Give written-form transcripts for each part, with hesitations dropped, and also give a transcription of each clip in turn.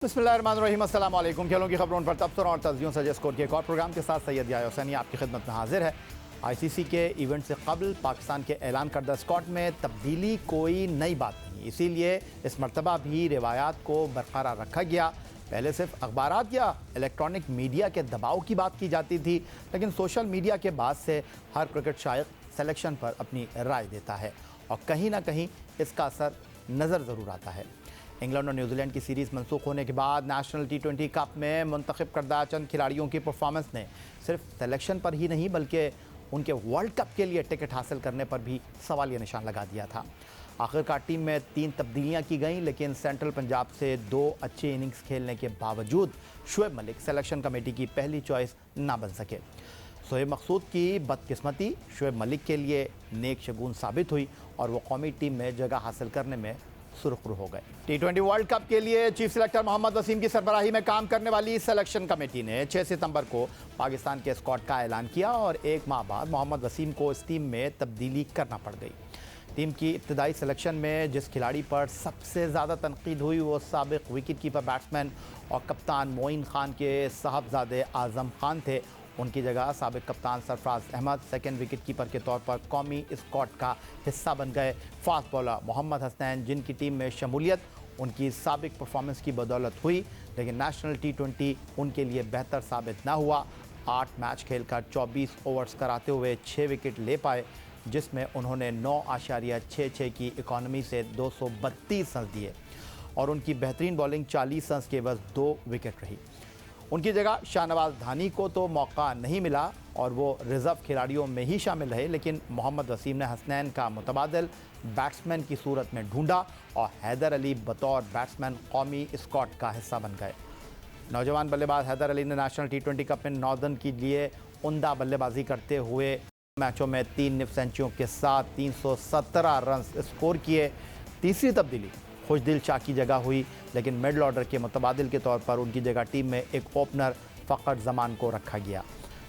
बिस्मिल्लाहिर्रहमानिर्रहीम, अस्सलाम वालेकुम। खेलों की खबरों पर तबसर और तस्वीरों से स्कोर के एक और प्रोग्राम के साथ सैयद याया हुसैनी आपकी खिदमत में हाजिर है। आईसीसी के इवेंट से कबल पाकिस्तान के ऐलान करदा स्क्वाड में तब्दीली कोई नई बात नहीं, इसीलिए इस मरतबा भी रिवायात को बरकरार रखा गया। पहले सिर्फ अखबारात या इलेक्ट्रॉनिक मीडिया के दबाव की बात की जाती थी, लेकिन सोशल मीडिया के बाद से हर क्रिकेट शायक सिलेक्शन पर अपनी राय देता है और कहीं ना कहीं इसका असर नज़र ज़रूर आता है। इंग्लैंड और न्यूजीलैंड की सीरीज़ मनसूख होने के बाद नेशनल T20 कप में मुंतखब करदा चंद खिलाड़ियों की परफॉर्मेंस ने सिर्फ सिलेक्शन पर ही नहीं बल्कि उनके वर्ल्ड कप के लिए टिकट हासिल करने पर भी सवालिया निशान लगा दिया था। आखिरकार टीम में 3 तब्दीलियां की गईं, लेकिन सेंट्रल पंजाब से 2 अच्छे इनिंग्स खेलने के बावजूद शुएब मलिक सिलेक्शन कमेटी की पहली चॉइस ना बन सके। शोएब मकसूद की बदकिस्मती शुएब मलिक के लिए नेक शगुन साबित हुई और वो कौमी टीम में जगह हासिल करने में सुरखरू हो गए। T20 वर्ल्ड कप के लिए चीफ सिलेक्टर मोहम्मद वसीम की सरबराही में काम करने वाली सिलेक्शन कमेटी ने 6 सितंबर को पाकिस्तान के स्क्वाड का ऐलान किया और एक माह बाद मोहम्मद वसीम को इस टीम में तब्दीली करना पड़ गई। टीम की इब्तदाई सिलेक्शन में जिस खिलाड़ी पर सबसे ज़्यादा तनकीद हुई वो साबिक विकेट कीपर बैट्समैन और कप्तान मोइन खान के साहबजादे आज़म खान थे। उनकी जगह साबिक कप्तान Sarfaraz Ahmed second wicket keeper के तौर पर कौमी स्क्वाड का हिस्सा बन गए। फास्ट बॉलर मोहम्मद हसनैन जिनकी टीम में शमूलियत उनकी साबिक परफॉर्मेंस की बदौलत हुई, लेकिन नेशनल T20 उनके लिए बेहतर साबित ना हुआ। 8 मैच खेलकर 24 ओवर्स कराते हुए 6 विकेट ले पाए, जिसमें उन्होंने 9.66 की इकॉनमी से 232 रन दिए और उनकी बेहतरीन बॉलिंग 40 रन के बस 2 विकेट रही। उनकी जगह शाहनवाज धानी को तो मौका नहीं मिला और वो रिजर्व खिलाड़ियों में ही शामिल रहे, लेकिन मोहम्मद वसीम ने हसनैन का मुतबादिल बैट्समैन की सूरत में ढूंढा और हैदर अली बतौर बैट्समैन कौमी स्क्वाड का हिस्सा बन गए। नौजवान बल्लेबाज हैदर अली ने नेशनल T20 कप में नॉर्दर्न के लिए उम्दा बल्लेबाजी करते हुए मैचों में 3 निफ सेंचुरियों के साथ 317 रन स्कोर किए। तीसरी तब्दीली खुशदिल शाह की जगह हुई, लेकिन मिडल ऑर्डर के मुतबादिल के तौर पर उनकी जगह टीम में एक ओपनर फ़खर जमान को रखा गया।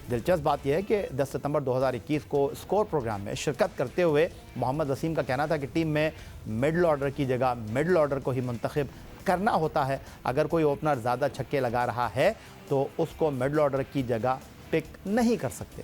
दिलचस्प बात यह है कि 10 सितंबर 2021 को स्कोर प्रोग्राम में शिरकत करते हुए मोहम्मद वसीम का कहना था कि टीम में मिडल ऑर्डर की जगह मिडल ऑर्डर को ही मुंतखब करना होता है। अगर कोई ओपनर ज़्यादा छक्के लगा रहा है तो उसको मिडल ऑर्डर की जगह पिक नहीं कर सकते।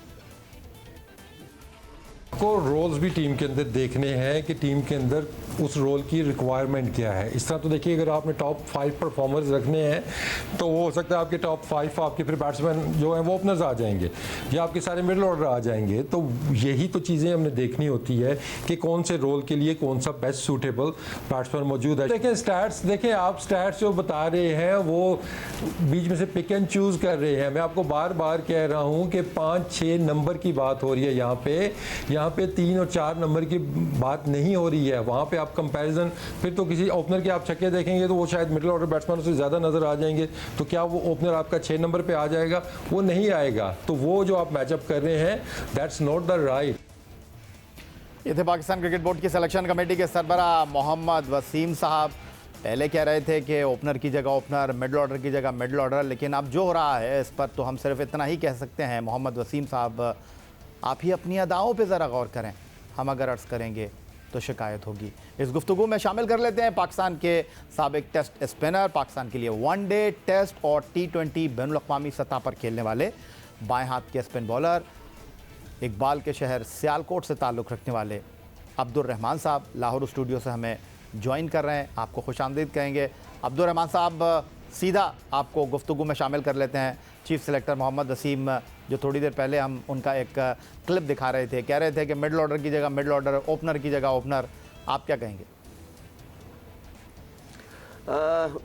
को रोल्स भी टीम के अंदर देखने हैं कि टीम के अंदर उस रोल की रिक्वायरमेंट क्या है। इस तरह तो देखिए, अगर आपने टॉप 5 परफॉर्मर्स रखने हैं तो वो हो सकता है आपके टॉप 5 आपके फिर बैट्समैन जो हैं वो ओपनर्स आ जाएंगे या आपके सारे मिडल ऑर्डर आ जाएंगे। तो यही तो चीज़ें हमने देखनी होती है कि कौन से रोल के लिए कौन सा बेस्ट सूटेबल बैट्समैन मौजूद है। देखें स्टैट्स, देखें आप स्टैट्स जो बता रहे हैं वो बीच में से पिक एंड चूज़ कर रहे हैं। मैं आपको बार बार कह रहा हूँ कि 5-6 नंबर की बात हो रही है यहाँ पे 3 और 4 नंबर की बात नहीं हो रही है। वहाँ पे आप कंपैरिजन फिर तो किसी ओपनर के आप छक्के देखेंगे तो वो शायद मिडिल ऑर्डर बैट्समैन से ज़्यादा नज़र आ जाएंगे, तो क्या वो ओपनर आपका 6 नंबर पे आ जाएगा? वो नहीं आएगा। तो वो जो आप मैचअप कर रहे हैं दैट्स नॉट द राइट। ये थे पाकिस्तान क्रिकेट बोर्ड की सिलेक्शन कमेटी के सरबराह मोहम्मद वसीम साहब। पहले कह रहे थे कि ओपनर की जगह ओपनर, मिडल ऑर्डर की जगह मिडल ऑर्डर, लेकिन अब जो हो रहा है इस पर तो हम सिर्फ इतना ही कह सकते हैं, मोहम्मद वसीम साहब आप ही अपनी अदाओं पे ज़रा गौर करें। हम अगर अर्ज़ करेंगे तो शिकायत होगी। इस गुफ्तगू में शामिल कर लेते हैं पाकिस्तान के साबिक टेस्ट स्पिनर, पाकिस्तान के लिए वनडे, टेस्ट और T20 बैनुल-अक़वामी सतह पर खेलने वाले बाएं हाथ के स्पिन बॉलर, इकबाल के शहर सियालकोट से ताल्लुक़ रखने वाले अब्दुल रहमान साहब लाहौर स्टूडियो से हमें ज्वाइन कर रहे हैं। आपको खुशामदीद कहेंगे। अब्दुल रहमान साहब, सीधा आपको गुफ्तगू में शामिल कर लेते हैं। चीफ सिलेक्टर मोहम्मद वसीम, जो थोड़ी देर पहले हम उनका एक क्लिप दिखा रहे थे, कह रहे थे कि मिडल ऑर्डर की जगह मिडल ऑर्डर, ओपनर की जगह ओपनर, आप क्या कहेंगे?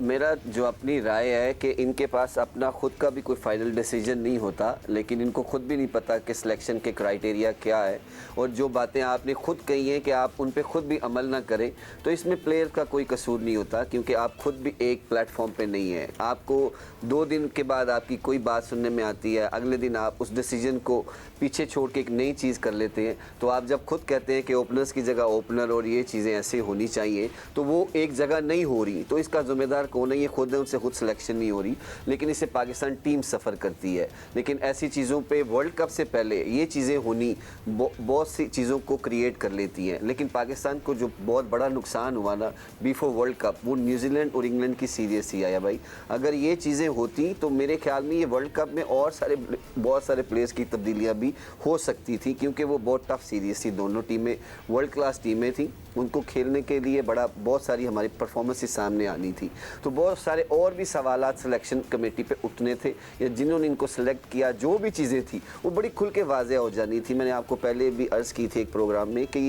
मेरा जो अपनी राय है कि इनके पास अपना खुद का भी कोई फाइनल डिसीजन नहीं होता, लेकिन इनको खुद भी नहीं पता कि सिलेक्शन के क्राइटेरिया क्या है। और जो बातें आपने खुद कही हैं कि आप उन पे खुद भी अमल ना करें, तो इसमें प्लेयर का कोई कसूर नहीं होता, क्योंकि आप खुद भी एक प्लेटफॉर्म पे नहीं है। आपको 2 दिन के बाद आपकी कोई बात सुनने में आती है, अगले दिन आप उस डिसीजन को पीछे छोड़ के एक नई चीज़ कर लेते हैं। तो आप जब खुद कहते हैं कि ओपनर्स की जगह ओपनर और ये चीज़ें ऐसे होनी चाहिए, तो वो एक जगह नहीं हो रही। तो इसका उसका जिम्मेदार कौन है, ये खुद है, उनसे खुद सिलेक्शन नहीं हो रही, लेकिन इससे पाकिस्तान टीम सफ़र करती है। लेकिन ऐसी चीज़ों पे वर्ल्ड कप से पहले ये चीज़ें होनी बहुत सी चीज़ों को क्रिएट कर लेती हैं। लेकिन पाकिस्तान को जो बहुत बड़ा नुकसान हुआ ना बिफोर वर्ल्ड कप, वो न्यूजीलैंड और इंग्लैंड की सीरीज ही आया भाई। अगर ये चीज़ें होती तो मेरे ख्याल में ये वर्ल्ड कप में और बहुत सारे प्लेयर्स की तब्दीलियाँ भी हो सकती थी, क्योंकि वो बहुत टफ सीरीज थी। दोनों टीमें वर्ल्ड क्लास टीमें थी, उनको खेलने के लिए बहुत सारी हमारी परफॉर्मेंसेस सामने आनी थी। तो बहुत सारे और भी सवालात सिलेक्शन कमेटी पे उठने थे, या जिन्होंने इनको सेलेक्ट किया, जो भी चीज़ें थी वो बड़ी खुल के वाज़ेह हो जानी थी। मैंने आपको पहले भी अर्ज़ की थी एक प्रोग्राम में कि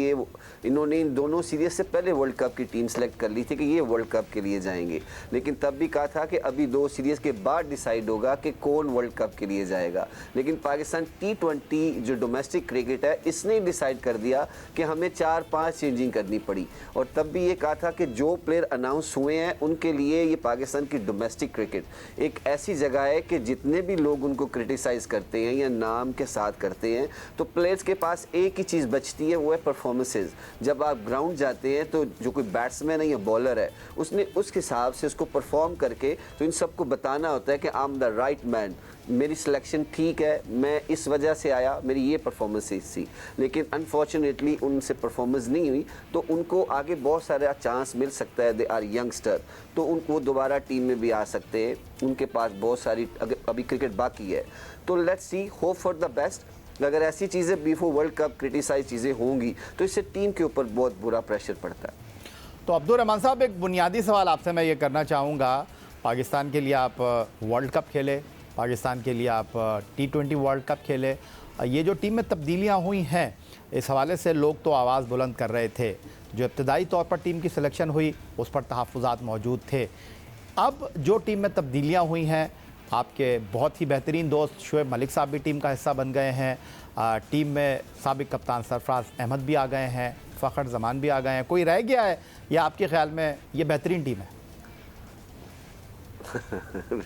इन्होंने इन दोनों सीरीज से पहले वर्ल्ड कप की टीम सेलेक्ट कर ली थी कि ये वर्ल्ड कप के लिए जाएंगे, लेकिन तब भी कहा था कि अभी 2 सीरीज़ के बाद डिसाइड होगा कि कौन वर्ल्ड कप के लिए जाएगा। लेकिन पाकिस्तान T20 जो डोमेस्टिक क्रिकेट है, इसने डिसाइड कर दिया कि हमें 4-5 चेंजिंग करनी पड़ी। और तब भी ये कहा था कि जो प्लेयर अनाउंस हुए हैं उनके लिए ये पाकिस्तान की डोमेस्टिक क्रिकेट एक ऐसी जगह है कि जितने भी लोग उनको क्रिटिसाइज़ करते हैं या नाम के साथ करते हैं, तो प्लेयर्स के पास एक ही चीज़ बचती है, वो है परफॉर्मेंसेस। जब आप ग्राउंड जाते हैं तो जो कोई बैट्समैन है या बॉलर है, उसने उस हिसाब से उसको परफॉर्म करके तो इन सबको बताना होता है कि I am the right man, मेरी सिलेक्शन ठीक है, मैं इस वजह से आया, मेरी ये परफॉर्मेंसेस थी। लेकिन अनफॉर्चुनेटली उनसे परफॉर्मेंस नहीं हुई, तो उनको आगे बहुत सारा चांस मिल सकता है। दे आर यंगस्टर, तो उनको दोबारा टीम में भी आ सकते हैं, उनके पास बहुत सारी अभी क्रिकेट बाकी है। तो let's see, hope for the best. अगर ऐसी चीज़ें बिफोर वर्ल्ड कप क्रिटिसाइज चीज़ें होंगी तो इससे टीम के ऊपर बहुत बुरा प्रेशर पड़ता है। तो अब्दुल रहमान साहब, एक बुनियादी सवाल आपसे मैं ये करना चाहूँगा। पाकिस्तान के लिए आप वर्ल्ड कप खेले, पाकिस्तान के लिए आप T20 वर्ल्ड कप खेले, ये जो टीम में तब्दीलियाँ हुई हैं, इस हवाले से लोग तो आवाज़ बुलंद कर रहे थे। जो इब्तदाई तौर पर टीम की सिलेक्शन हुई उस पर तहफ़्फ़ुज़ात मौजूद थे। अब जो टीम में तब्दीलियाँ हुई हैं, आपके बहुत ही बेहतरीन दोस्त शुएब मलिक साहब भी टीम का हिस्सा बन गए हैं, टीम में साबिक़ कप्तान सरफराज अहमद भी आ गए हैं, फ़खर जमान भी आ गए हैं। कोई रह गया है या आपके ख़्याल में ये बेहतरीन टीम है?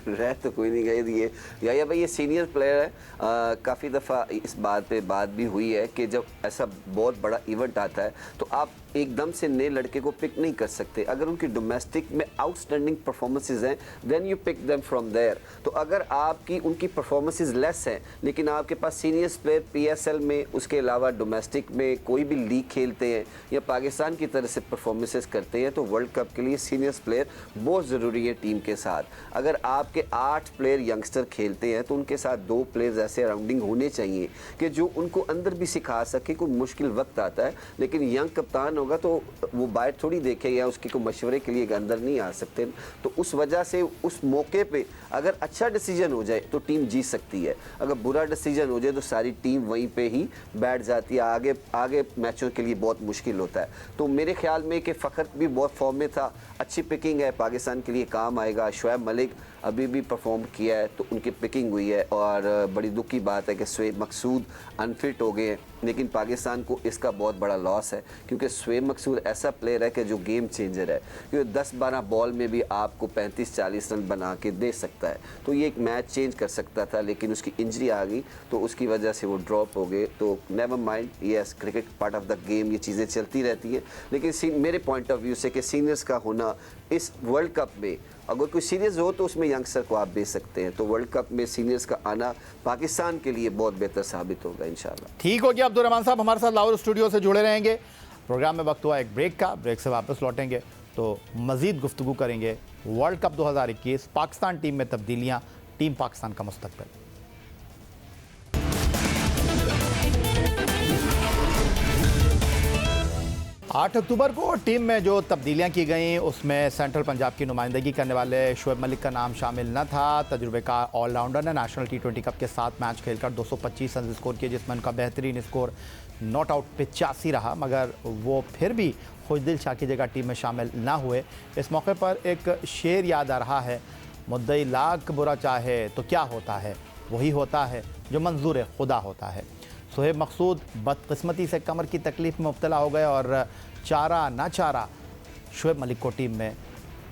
रह तो कोई नहीं गए दिए या भाई, ये सीनियर प्लेयर है। काफ़ी दफ़ा इस बात पे बात भी हुई है कि जब ऐसा बहुत बड़ा इवेंट आता है तो आप एकदम से नए लड़के को पिक नहीं कर सकते। अगर उनकी डोमेस्टिक में आउटस्टैंडिंग परफॉर्मेंसेस हैं, then you pick them from there. तो अगर आपकी उनकी परफॉर्मेंसेस लेस हैं, लेकिन आपके पास सीनियर प्लेयर PSL में, उसके अलावा डोमेस्टिक में कोई भी लीग खेलते हैं या पाकिस्तान की तरह से परफॉर्मेंसेस करते हैं, तो वर्ल्ड कप के लिए सीनियर प्लेयर बहुत ज़रूरी है टीम के साथ। अगर आपके 8 प्लेयर यंगस्टर खेलते हैं तो उनके साथ 2 प्लेयर्स ऐसे राउंडिंग होने चाहिए कि जो उनको अंदर भी सिखा सके। कोई मुश्किल वक्त आता है, लेकिन यंग कप्तान होगा तो वो बाहर थोड़ी देखे या उसके को मशवरे के लिए अंदर नहीं आ सकते। तो उस वजह से उस मौके पे अगर अच्छा डिसीजन हो जाए तो टीम जीत सकती है, अगर बुरा डिसीजन हो जाए तो सारी टीम वहीं पे ही बैठ जाती है। आगे मैचों के लिए बहुत मुश्किल होता है। तो मेरे ख्याल में कि फ़खर भी बहुत फॉर्म में था, अच्छी पिकिंग है, पाकिस्तान के लिए काम आएगा। शुएब मलिक अभी भी परफॉर्म किया है तो उनकी पिकिंग हुई है। और बड़ी दुख की बात है कि शुएब मकसूद अनफिट हो गए हैं, लेकिन पाकिस्तान को इसका बहुत बड़ा लॉस है, क्योंकि शुएब मकसूद ऐसा प्लेयर है कि जो गेम चेंजर है, क्योंकि 10-12 बॉल में भी आपको 35-40 रन बना के दे सकता है। तो ये एक मैच चेंज कर सकता था, लेकिन उसकी इंजरी आ गई तो उसकी वजह से वो ड्रॉप हो गए। तो never mind, yes, cricket part of the game, ये चीज़ें चलती रहती हैं। लेकिन मेरे पॉइंट ऑफ व्यू से कि सीनियर्स का होना इस वर्ल्ड कप में, अगर कोई सीरीज हो तो उसमें यंगस्टर को आप भेज सकते हैं, तो वर्ल्ड कप में सीनियर्स का आना पाकिस्तान के लिए बहुत बेहतर साबित होगा इंशाल्लाह। ठीक हो गया अब्दुल रहमान साहब, हमारे साथ लाहौर स्टूडियो से जुड़े रहेंगे। प्रोग्राम में वक्त हुआ एक ब्रेक का, ब्रेक से वापस लौटेंगे तो मज़ीद गुफ्तगू करेंगे वर्ल्ड कप 2021, पाकिस्तान टीम में तब्दीलियाँ, टीम पाकिस्तान का मुस्तकबिल। 8 अक्टूबर को टीम में जो तब्दीलियां की गई उसमें सेंट्रल पंजाब की नुमाइंदगी करने वाले शुएब मलिक का नाम शामिल न था। तजुर्बेकार ऑलराउंडर ने नेशनल T20 कप के 7 मैच खेलकर 225 रन स्कोर किए, जिसमें उनका बेहतरीन स्कोर नॉट आउट 85 रहा, मगर वो फिर भी खुशदिल शाह की जगह टीम में शामिल ना हुए। इस मौके पर एक शेर याद आ रहा है, मुद्दई लाख बुरा चाहे तो क्या होता है, वही होता है जो मंजूर खुदा होता है। शुएब मकसूद बदकिस्मती से कमर की तकलीफ़ में मुब्तला हो गए और चारा ना चारा शुएब मलिक को टीम में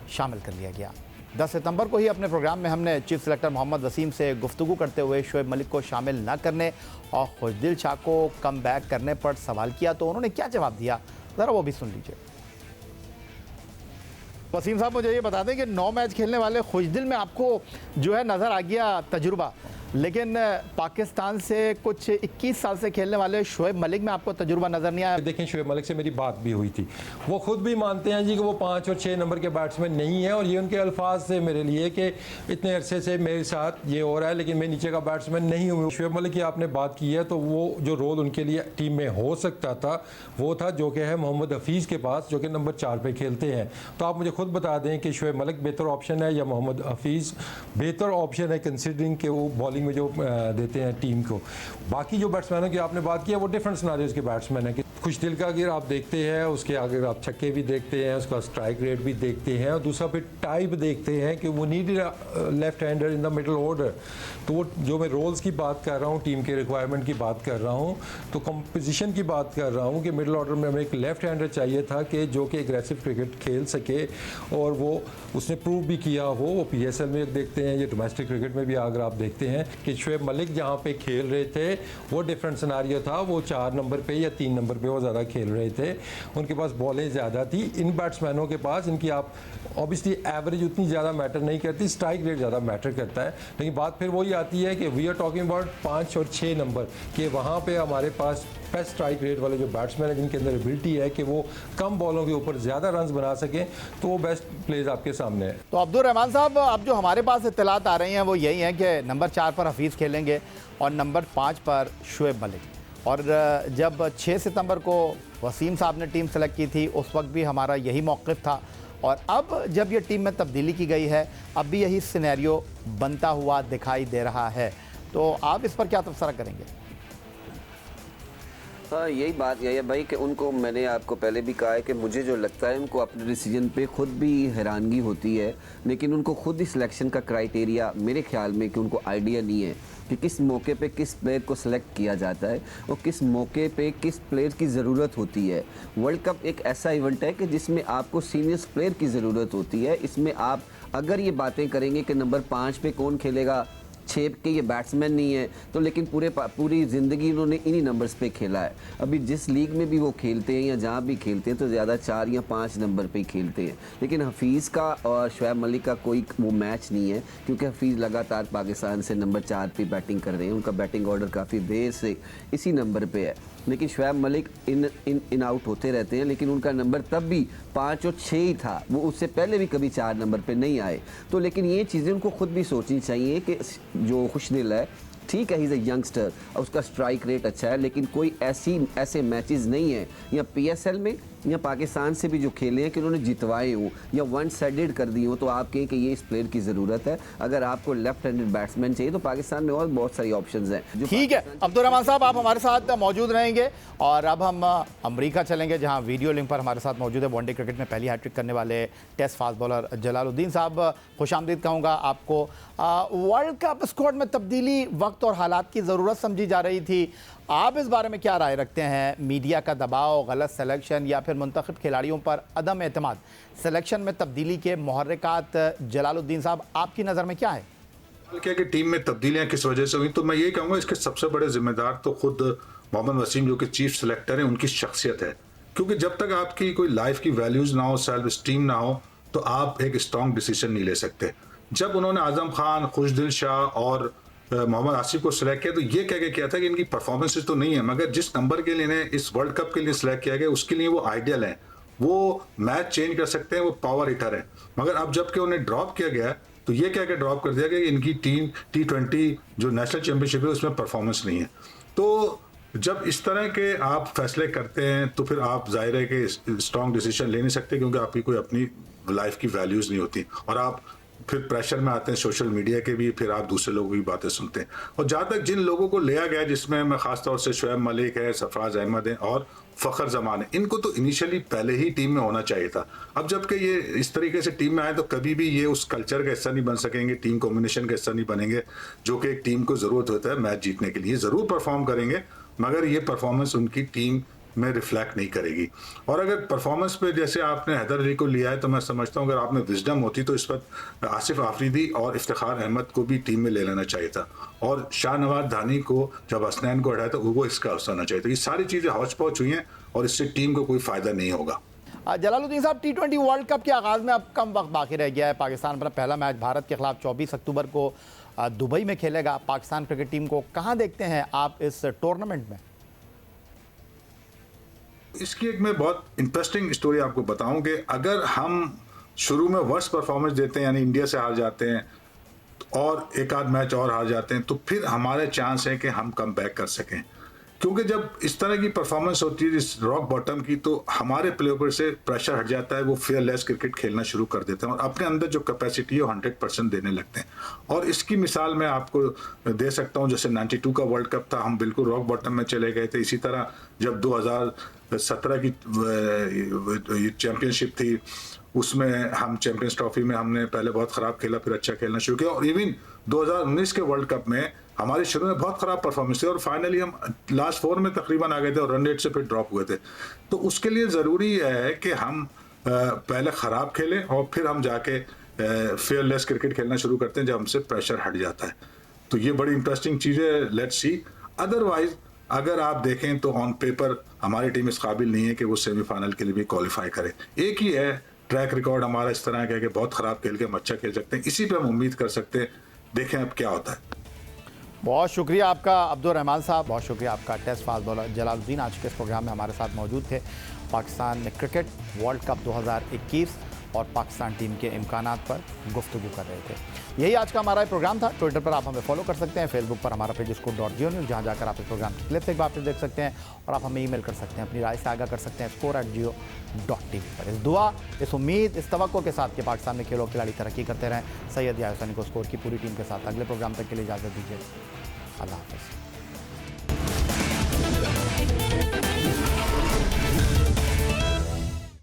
शामिल कर लिया गया। 10 सितंबर को ही अपने प्रोग्राम में हमने चीफ सेलेक्टर मोहम्मद वसीम से गुफ्तगू करते हुए शुएब मलिक को शामिल न करने और खुशदिल शाह को कम बैक करने पर सवाल किया, तो उन्होंने क्या जवाब दिया, ज़रा वो भी सुन लीजिए। वसीम साहब मुझे ये बता दें कि 9 मैच खेलने वाले खुशदिल में आपको जो है नज़र आ गया तजुर्बा, लेकिन पाकिस्तान से कुछ 21 साल से खेलने वाले शोएब मलिक में आपको तजुर्बा नज़र नहीं आया? देखें, शोएब मलिक से मेरी बात भी हुई थी, वो खुद भी मानते हैं जी कि वो 5 और 6 नंबर के बैट्समैन नहीं है, और ये उनके अल्फाज से मेरे लिए कि इतने अरसे से मेरे साथ ये हो रहा है लेकिन मैं नीचे का बैट्समैन नहीं हूँ। शोएब मलिक की आपने बात की है, तो वो जो रोल उनके लिए टीम में हो सकता था वो था जो कि है मोहम्मद हफीज़ के पास, जो कि नंबर 4 पे खेलते हैं। तो आप मुझे खुद बता दें कि शोएब मलिक बेहतर ऑप्शन है या मोहम्मद हफीज़ बेहतर ऑप्शन है, कंसिडरिंग कि वो बॉलिंग में जो देते हैं टीम को। बाकी जो बैट्समैनों की आपने बात की है वो डिफरेंट सिनारियोज के बैट्समैन हैं कि खुशदिल का अगर आप देखते हैं, उसके अगर आप छक्के भी देखते हैं, उसका स्ट्राइक रेट भी देखते हैं, और दूसरा फिर टाइप देखते हैं कि वो need left hander in the middle order. तो वो जो मैं रोल्स की बात कर रहा हूँ, टीम के रिक्वायरमेंट की बात कर रहा हूँ, तो कंपोजिशन की बात कर रहा हूँ कि मिडल ऑर्डर में हमें एक लेफ्ट हैंडर चाहिए था कि जो कि एग्रेसिव क्रिकेट खेल सके, और वो उसने प्रूव भी किया हो। वो PSL में देखते हैं, ये डोमेस्टिक क्रिकेट में भी अगर आप देखते हैं कि शोएब मलिक जहाँ पे खेल रहे थे वो डिफरेंट सिनारियो था, वो 4 नंबर पे या 3 नंबर पे वो ज़्यादा खेल रहे थे, उनके पास बॉलें ज़्यादा थी। इन बैट्समैनों के पास इनकी आप ऑब्वियसली एवरेज उतनी ज़्यादा मैटर नहीं करती, स्ट्राइक रेट ज़्यादा मैटर करता है। लेकिन बात फिर वही आती है कि वी आर टॉकिंग अबाउट 5 और 6 नंबर कि वहाँ पे हमारे पास बेस्ट स्ट्राइक रेट वाले जो बैट्समैन हैं जिनके अंदर एबिलिटी है कि वो कम बॉलों के ऊपर ज़्यादा रन बना सकें, तो वो बेस्ट प्लेज आपके सामने है। तो अब्दुल रहमान साहब, अब जो हमारे पास इत्तलात आ रही हैं वो यही हैं कि नंबर 4 पर हफीज़ खेलेंगे और नंबर 5 पर शोएब मलिक। और जब 6 सितंबर को वसीम साहब ने टीम सेलेक्ट की थी उस वक्त भी हमारा यही मौक़िफ़ था, और अब जब ये टीम में तब्दीली की गई है अब भी यही सिनेरियो बनता हुआ दिखाई दे रहा है। तो आप इस पर क्या तबसरा करेंगे? हाँ, यही बात यही है भाई कि उनको, मैंने आपको पहले भी कहा है कि मुझे जो लगता है उनको अपने डिसीजन पे खुद भी हैरानगी होती है, लेकिन उनको खुद ही सिलेक्शन का क्राइटेरिया मेरे ख्याल में कि उनको आइडिया नहीं है कि किस मौके पे किस प्लेयर को सिलेक्ट किया जाता है और किस मौके पे किस प्लेयर की ज़रूरत होती है। वर्ल्ड कप एक ऐसा इवेंट है कि जिसमें आपको सीनियर प्लेयर की ज़रूरत होती है। इसमें आप अगर ये बातें करेंगे कि नंबर 5 पे कौन खेलेगा, 6 के ये बैट्समैन नहीं है, तो लेकिन पूरी ज़िंदगी उन्होंने इन्हीं नंबर्स पे खेला है। अभी जिस लीग में भी वो खेलते हैं या जहाँ भी खेलते हैं तो ज़्यादा 4 या 5 नंबर पे ही खेलते हैं। लेकिन हफीज़ का और शोएब मलिक का कोई वो मैच नहीं है, क्योंकि हफीज़ लगातार पाकिस्तान से नंबर 4 पे बैटिंग कर रहे हैं। उनका बैटिंग ऑर्डर काफ़ी देर से इसी नंबर पे है, लेकिन शोएब मलिक इन आउट होते रहते हैं, लेकिन उनका नंबर तब भी 5 और 6 ही था, वो उससे पहले भी कभी 4 नंबर पे नहीं आए। तो लेकिन ये चीज़ें उनको खुद भी सोचनी चाहिए कि जो खुशदिल है, ठीक है, ही इज़ अ यंगस्टर और उसका स्ट्राइक रेट अच्छा है, लेकिन कोई ऐसे मैचेस नहीं है या PSL में या पाकिस्तान से भी जो खेले हैं कि उन्होंने जितवाए हों या वन साइडेड कर दिए हों, तो आप कहें कि ये इस प्लेयर की ज़रूरत है। अगर आपको लेफ्ट हैंडेड बैट्समैन चाहिए तो पाकिस्तान में और बहुत सारी ऑप्शंस हैं। ठीक है अब्दुल रहमान साहब, आप हमारे साथ मौजूद रहेंगे और अब हम अमेरिका चलेंगे जहां वीडियो लिंक पर हमारे साथ मौजूद है वनडे क्रिकेट में पहली हैट्रिक करने वाले टेस्ट फास्ट बॉलर जलालुद्दीन साहब। खुशामदीद कहूँगा आपको। वर्ल्ड कप स्क्वाड में तब्दीली वक्त और हालात की ज़रूरत समझी जा रही थी, आप इस बारे में क्या राय रखते हैं? मीडिया का दबाव, गलत सिलेक्शन या फिर मुंतखब खिलाड़ियों पर अदम एतमाद सिलेक्शन में तब्दीली के मुहर्रिकात, जलालुद्दीन साहब आपकी नज़र में क्या है? क्या कि टीम में तब्दीलियां किस वजह से हुई, तो मैं ये कहूँगा इसके सबसे बड़े जिम्मेदार तो खुद मोहम्मद वसीम जो कि चीफ सेलेक्टर हैं, उनकी शख्सियत है। क्योंकि जब तक आपकी कोई लाइफ की वैल्यूज़ ना हो, सेल्फ स्टीम ना हो, तो आप एक स्ट्रॉन्ग डिसीजन नहीं ले सकते। जब उन्होंने आजम खान, खुशदिल शाह और मोहम्मद आसिफ को सिलेक्ट किया तो ये कह के किया था कि इनकी परफॉर्मेंसेज तो नहीं है, मगर जिस नंबर के लिए इन्हें इस वर्ल्ड कप के लिए सिलेक्ट किया गया उसके लिए वो आइडियल हैं, वो मैच चेंज कर सकते हैं, वो पावर हिटर हैं। मगर अब जबकि उन्हें ड्रॉप किया गया तो ये कह के ड्रॉप कर दिया गया कि इनकी टीम T20 जो नेशनल चैंपियनशिप है उसमें परफॉर्मेंस नहीं है। तो जब इस तरह के आप फैसले करते हैं तो फिर आप जाहिर है कि स्ट्रॉन्ग डिसीजन ले नहीं सकते, क्योंकि आपकी कोई अपनी लाइफ की वैल्यूज़ नहीं होती और आप फिर प्रेशर में आते हैं सोशल मीडिया के भी, फिर आप दूसरे लोगों की बातें सुनते हैं। और जहाँ तक जिन लोगों को लिया गया, जिसमें मैं ख़ास तौर से शोएब मलिक है, सरफराज अहमद है और फ़खर जमान है, इनको तो इनिशियली पहले ही टीम में होना चाहिए था। अब जबकि ये इस तरीके से टीम में आए तो कभी भी ये उस कल्चर का हिस्सा नहीं बन सकेंगे, टीम कॉम्बिनेशन का हिस्सा नहीं बनेंगे, जो कि एक टीम को ज़रूरत होता है मैच जीतने के लिए। ज़रूर परफॉर्म करेंगे मगर ये परफॉर्मेंस उनकी टीम में रिफ्लेक्ट नहीं करेगी। और अगर परफॉर्मेंस पे जैसे आपने हैदर अली को लिया है तो मैं समझता हूँ अगर आप में विजडम होती तो इस वक्त आसिफ आफरीदी और इफ्तिखार अहमद को भी टीम में ले लेना चाहिए था, और शाहनवाज धानी को जब हसनैन को हटाया तो वो इसका हिस्सा होना चाहिए था। ये सारी चीज़ें हौच पौच हुई हैं और इससे टीम को कोई फ़ायदा नहीं होगा। जलालुद्दीन साहब, T20 वर्ल्ड कप के आगाज़ में अब कम वक्त बाकी रह गया है। पाकिस्तान अपना पहला मैच भारत के खिलाफ 24 अक्टूबर को दुबई में खेलेगा। पाकिस्तान क्रिकेट टीम को कहाँ देखते हैं आप इस टूर्नामेंट में? इसकी एक मैं बहुत इंटरेस्टिंग स्टोरी आपको बताऊं कि अगर हम शुरू में वर्स्ट परफॉर्मेंस देते हैं, यानी इंडिया से हार जाते हैं और एक आध मैच और हार जाते हैं, तो फिर हमारे चांस है कि हम कम बैक कर सकें। क्योंकि जब इस तरह की परफॉर्मेंस होती है इस रॉक बॉटम की, तो हमारे प्लेयर से प्रेशर हट जाता है, वो फेयरलेस क्रिकेट खेलना शुरू कर देते हैं और अपने अंदर जो कैपेसिटी है वो 100% देने लगते हैं। और इसकी मिसाल मैं आपको दे सकता हूं, जैसे 92 का वर्ल्ड कप था, हम बिल्कुल रॉक बॉटम में चले गए थे। इसी तरह जब 2017 की चैंपियनशिप थी, उसमें हम चैंपियंस ट्रॉफी में हमने पहले बहुत ख़राब खेला, फिर अच्छा खेलना शुरू किया। और इवन 2019 के वर्ल्ड कप में हमारी शुरू में बहुत ख़राब परफॉर्मेंस थी और फाइनली हम लास्ट 4 में तकरीबन आ गए थे और रन रेट से फिर ड्रॉप हुए थे। तो उसके लिए ज़रूरी है कि हम पहले ख़राब खेलें और फिर हम जाके फेयरलेस क्रिकेट खेलना शुरू करते हैं जब हमसे प्रेशर हट जाता है। तो ये बड़ी इंटरेस्टिंग चीज़ है, लेट्स सी। अदरवाइज अगर आप देखें तो ऑन पेपर हमारी टीम इस काबिल नहीं है कि वो सेमीफाइनल के लिए भी क्वालिफाई करे। एक ही है ट्रैक रिकॉर्ड हमारा इस तरह का है कि बहुत ख़राब खेल के हम अच्छा खेल सकते हैं, इसी पे हम उम्मीद कर सकते हैं। देखें अब क्या होता है। बहुत शुक्रिया आपका अब्दुल रहमान साहब, बहुत शुक्रिया आपका टेस्ट फास्ट बॉलर जलालुद्दीन आज के इस प्रोग्राम में हमारे साथ मौजूद थे। पाकिस्तान में क्रिकेट वर्ल्ड कप 2021 और पाकिस्तान टीम के इम्कानात पर गुफ्तगू कर रहे थे। यही आज का हमारा प्रोग्राम था। ट्विटर पर आप हमें फॉलो कर सकते हैं, फेसबुक पर हमारा पेज score.geo न्यूज़, जहाँ जाकर आप इस प्रोग्राम की क्लिप्स एक बार फिर देख सकते हैं और आप हमें ईमेल कर सकते हैं, अपनी राय से आगाह कर सकते हैं score@geo.tv पर। इस दुआ, इस उम्मीद, इस तवक्को के साथ कि पाकिस्तान में खेलों खिलाड़ी तरक्की करते रहें, सैयद याहिया हुसैनी को स्कोर की पूरी टीम के साथ अगले प्रोग्राम तक के लिए इजाज़त दीजिए। अल्लाह हाफ़िज़।